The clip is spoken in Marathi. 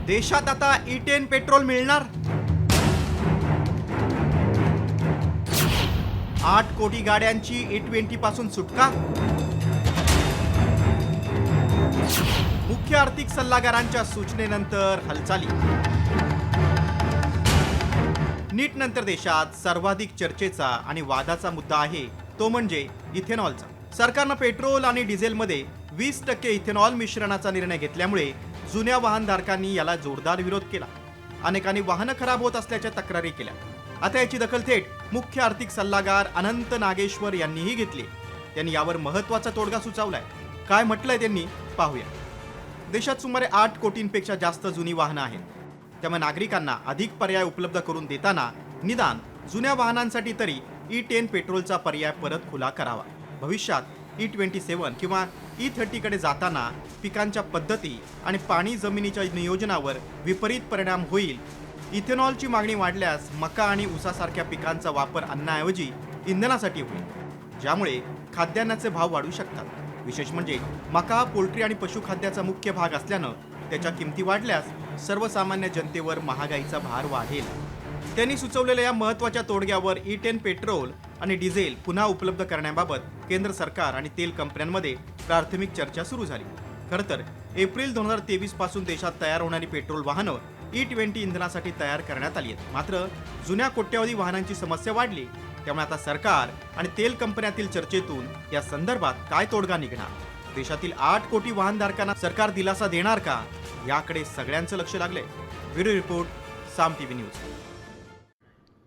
देशात आता E10 पेट्रोल मिळणार. 8 कोटी गाड्यांची E20 पासून सुटका. मुख्य आर्थिक सल्लागारांच्या सूचनेनंतर हालचाली. नीट नंतर देशात सर्वाधिक चर्चेचा आणि वादाचा मुद्दा आहे तो म्हणजे इथेनॉलचा. सरकारनं पेट्रोल आणि डिझेलमध्ये 20% इथेनॉल मिश्रणाचा निर्णय घेतल्यामुळे जुन्या वाहनधारकांनी याला जोरदार विरोध केला. अनेकांनी वाहनं खराब होत असल्याच्या तक्रारी केल्या. आता याची दखल थेट मुख्य आर्थिक सल्लागार अनंत नागेश्वर यांनीही घेतली. त्यांनी यावर महत्त्वाचा तोडगा सुचवलाय. काय म्हटलंय त्यांनी पाहूया. देशात सुमारे 8 कोटींपेक्षा जास्त जुनी वाहनं आहेत. त्यामुळे नागरिकांना अधिक पर्याय उपलब्ध करून देताना निदान जुन्या वाहनांसाठी तरी E10 पेट्रोलचा पर्याय परत खुला करावा. भविष्यात E27 किंवा E30 कडे जाताना पिकांच्या पद्धती आणि पाणी जमिनीच्या नियोजनावर विपरीत परिणाम होईल. इथेनॉलची मागणी वाढल्यास मका आणि ऊसासारख्या पिकांचा वापर अन्नाऐवजी इंधनासाठी होईल, ज्यामुळे खाद्यान्नाचे भाव वाढू शकतात. विशेष म्हणजे मका, पोल्ट्री आणि पशुखाद्याचा मुख्य भाग असल्यानं त्याच्या किमती वाढल्यास सर्वसामान्य जनतेवर महागाईचा भार वाढेल. त्यांनी सुचवलेल्या या महत्त्वाच्या तोडग्यावर E10 पेट्रोल आणि डिझेल पुन्हा उपलब्ध करण्याबाबत केंद्र सरकार आणि तेल कंपन्यांमध्ये प्राथमिक चर्चा सुरू झाली. खरं तर एप्रिल 2023 पासून देशात तयार होणारी पेट्रोल वाहनं E20 इंधनासाठी तयार करण्यात आली आहेत. मात्र जुन्या कोट्यावधी वाहनांची समस्या वाढली. त्यामुळे आता सरकार आणि तेल कंपन्यातील चर्चेतून या संदर्भात काय तोडगा निघणार, देशातील 8 कोटी वाहनधारकांना सरकार दिलासा देणार का, याकडे सगळ्यांचं लक्ष लागलंय. ब्युरो रिपोर्ट, साम टीव्ही न्यूज.